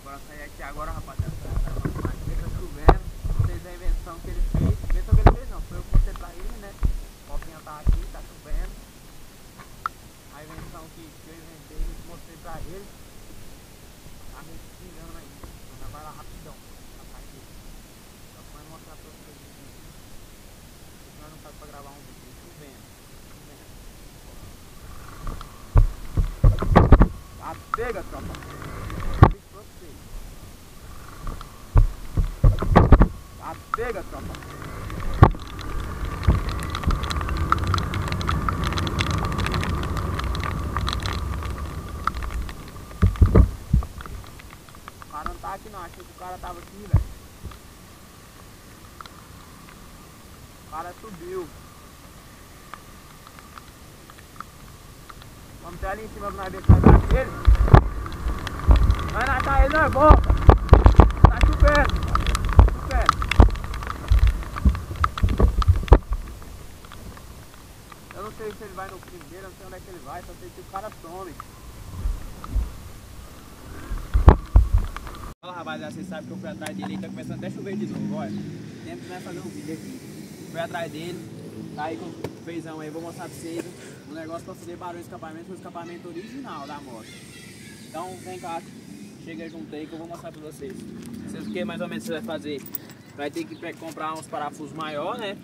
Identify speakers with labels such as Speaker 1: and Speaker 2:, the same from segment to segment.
Speaker 1: Bora sair aqui agora, rapaziada. Tá chovendo. Vocês a invenção que ele fez. Invenção que ele fez não, foi eu que mostrei pra ele, né? O copinho tá aqui, tá chovendo. A invenção que eu inventei, eu mostrei pra ele. Tá meio que se engano aí. Então vai lá rapidão. Pra sair dele. Só que vai mostrar pra vocês aqui. Porque nós não faz pra gravar um vídeo chovendo. Tá pega, tropa. Tá pega, tropa. O cara não tá aqui não, achei que o cara tava aqui, velho. O cara subiu. Vamos ter ali em cima pra nós ver se vai dar ele. Vai natar ele, nós volta. Tá chovendo. Eu não sei se ele vai no primeiro, não sei onde é que ele vai, só sei que o cara some. Fala, rapaziada, vocês sabem que eu fui atrás dele e tá começando até a chover de novo, olha. Tempo que nós fazer um vídeo aqui. Fui atrás dele, tá aí com o feizão aí, vou mostrar pra vocês um negócio pra fazer barulho de escapamento, o escapamento original da moto. Então vem cá, chega junto aí que eu vou mostrar pra vocês. Vocês o que mais ou menos você vai fazer? Vai ter que comprar uns parafusos maiores, né?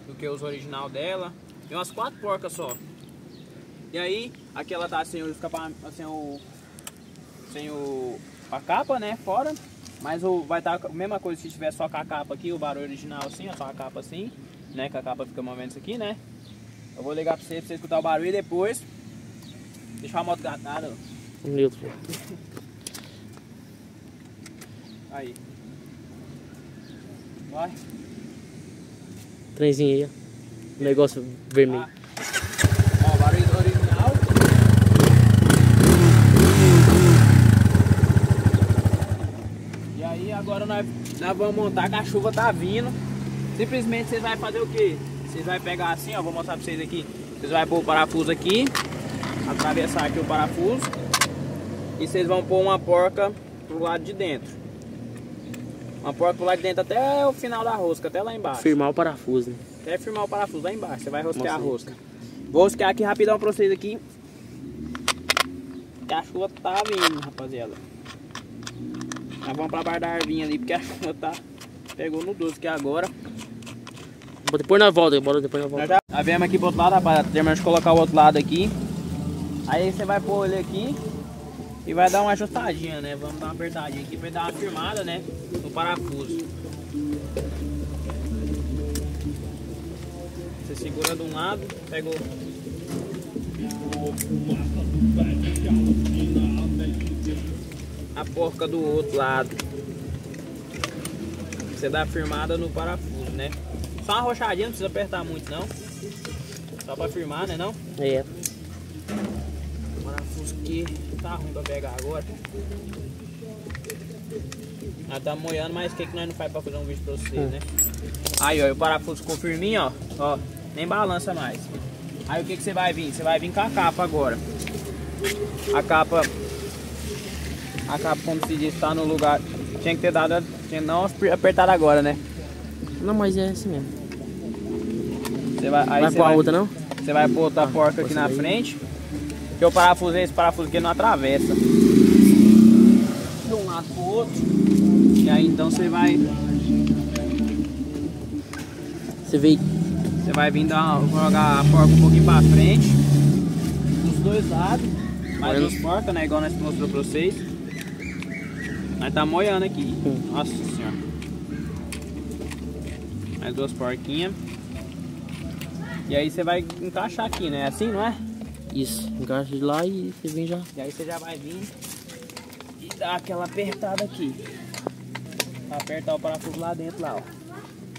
Speaker 1: Do que os original dela. Tem umas 4 porcas só. E aí, aqui ela tá sem o escapamento, sem a capa, né? Fora. Mas vai estar a mesma coisa se tiver só com a capa aqui, o barulho original assim, ó, só a capa assim, né? Que a capa fica movendo isso aqui, né? Eu vou ligar pra você escutar o barulho e depois deixar a moto gatada, ó.
Speaker 2: Neutro.
Speaker 1: Aí. Vai.
Speaker 2: Trenzinho aí, ó. Negócio vermelho.
Speaker 1: Ó, o barulho original. E aí agora nós vamos montar que a chuva tá vindo. Simplesmente vocês vão fazer o que? Vocês vão pegar assim, ó, vou mostrar pra vocês aqui. Vocês vão pôr o parafuso aqui, atravessar aqui o parafuso. E vocês vão pôr uma porca pro lado de dentro. Uma porca pro lado de dentro até o final da rosca, até lá embaixo.
Speaker 2: Firmar o parafuso, né?
Speaker 1: Até firmar o parafuso lá embaixo, você vai rosquear a rosca. Vou rosquear aqui rapidão pra vocês aqui. Que a chuva tá vindo, rapaziada. Nós vamos pra bar da arvinha ali, porque a chuva tá... Pegou no 12 que é agora.
Speaker 2: Depois nós volta, bora depois nós volta.
Speaker 1: Nós viemos aqui pro outro lado, rapaziada. Terminamos de colocar o outro lado aqui. Aí você vai pôr ele aqui e vai dar uma ajustadinha, né? Vamos dar uma apertadinha aqui pra dar uma firmada, né? No parafuso. Você segura de um lado, pega a porca do outro lado. Você dá a firmada no parafuso, né? Só uma rochadinha, não precisa apertar muito não. Só pra firmar, né não?
Speaker 2: É.
Speaker 1: O parafuso aqui tá ruim pra pegar agora. Nós tá moiando, mas o que nós não faz pra fazer um vídeo pra vocês, né? Aí, ó, o parafuso ficou firminho, ó, nem balança mais. Aí o que você vai vir? Você vai vir com a capa agora. A capa, como se diz, tá no lugar. Tinha que ter dado, não apertar agora, né?
Speaker 2: Não, mas é assim mesmo.
Speaker 1: Você vai
Speaker 2: Vai pôr a outra, não?
Speaker 1: Você vai pôr outra porca aqui na frente. Porque o parafuso, esse parafuso aqui não atravessa. De um lado pro outro. E aí então você vai... Você vai vir jogar a porca um pouquinho pra frente. Dos dois lados. Mais duas porcas, né? Igual nós mostrou pra vocês. Nós tá moiando aqui. Nossa senhora. Mais duas porquinhas. E aí você vai encaixar aqui, né? Assim, não é?
Speaker 2: Isso. Encaixa de lá e você vem já.
Speaker 1: E aí você já vai vir e dar aquela apertada aqui. Pra apertar o parafuso lá dentro, lá, ó.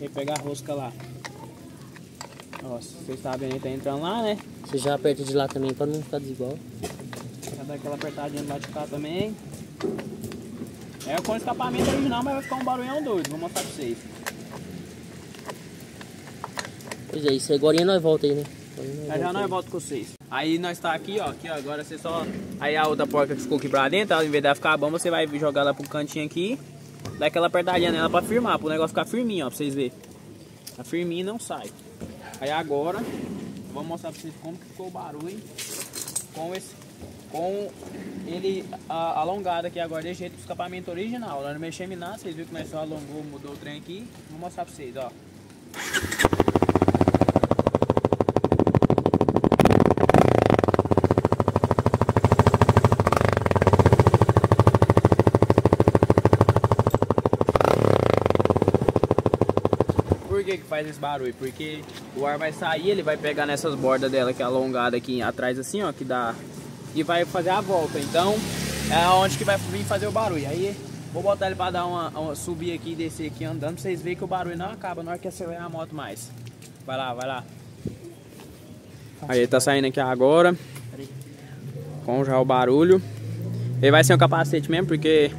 Speaker 1: E pegar a rosca lá. Nossa, vocês sabem aí, tá entrando lá, né?
Speaker 2: Você já aperta de lá também pra não ficar desigual.
Speaker 1: Já dá aquela apertadinha no lado de cá também. É com escapamento original, mas vai ficar um barulhão doido. Vou mostrar pra vocês.
Speaker 2: Pois é, isso agora nós volta aí, né?
Speaker 1: Já nós volta com vocês. Aí nós tá aqui, ó, agora você só... Aí a outra porca que ficou aqui pra dentro, ao invés dela ficar bom, você vai jogar ela pro cantinho aqui, dá aquela apertadinha nela pra firmar, pro negócio ficar firminho, ó, pra vocês verem. Tá firminho e não sai. Aí agora, eu vou mostrar pra vocês como que ficou o barulho com ele alongado aqui agora, desse jeito, do escapamento original. Nós não mexemos em nada, vocês viram que nós só alongou, mudou o trem aqui. Vou mostrar pra vocês, ó. Por que faz esse barulho? Porque o ar vai sair, ele vai pegar nessas bordas dela que é alongada aqui atrás assim, ó, que dá, e vai fazer a volta. Então é onde que vai vir fazer o barulho. Aí vou botar ele para dar uma subir aqui e descer aqui andando, pra vocês verem que o barulho não acaba na hora que acelerar a moto mais. Vai lá, vai lá. Aí ele tá saindo aqui agora com já o barulho. Ele vai ser um capacete mesmo, porque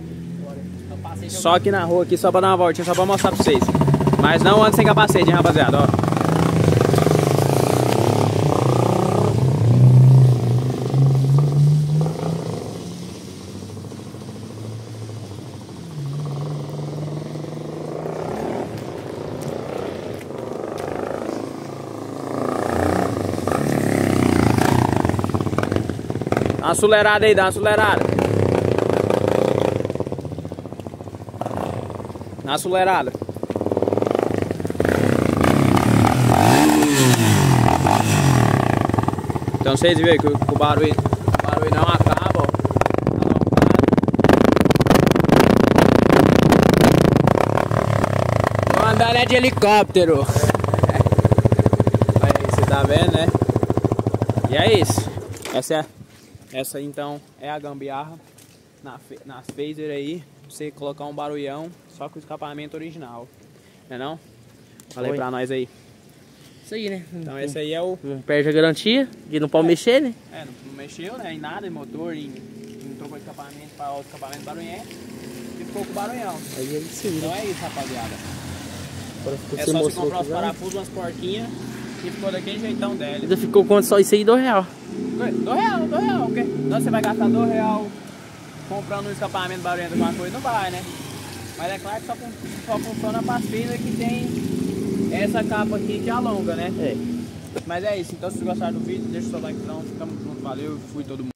Speaker 1: só aqui na rua aqui, só para dar uma voltinha, só para mostrar pra vocês. Mas não anda sem capacete, hein, rapaziada, ó. Dá uma acelerada aí, dá uma acelerada. Dá uma acelerada. Então vocês viram que o barulho não acaba, ó. Vou andar de helicóptero. Aí você tá vendo, né? E é isso. Essa então é a gambiarra nas phaser aí. Você colocar um barulhão só com o escapamento original. Não é não? Fala aí pra nós aí.
Speaker 2: Isso aí, né?
Speaker 1: Então esse aí é o...
Speaker 2: Não perde a garantia, que não pode mexer, né?
Speaker 1: É, não mexeu, né? Em nada, em motor, em trocou de escapamento para outro escapamento barulhento. E ficou com barulhão.
Speaker 2: Aí ele se vira.
Speaker 1: Então é isso, rapaziada.
Speaker 2: Agora
Speaker 1: É só você comprar os parafusos, umas porquinhas e ficou daquele jeitão dela.
Speaker 2: Ainda ficou quanto só isso aí? R$2.
Speaker 1: R$2, o quê? Não, você vai gastar R$2 comprando um escapamento barulhento alguma coisa, não vai, né? Mas é claro que só funciona para as feiras que tem essa capa aqui que alonga, né? É. Mas é isso, então se vocês gostaram do vídeo, deixa o seu like, ficamos juntos, valeu, fui todo mundo.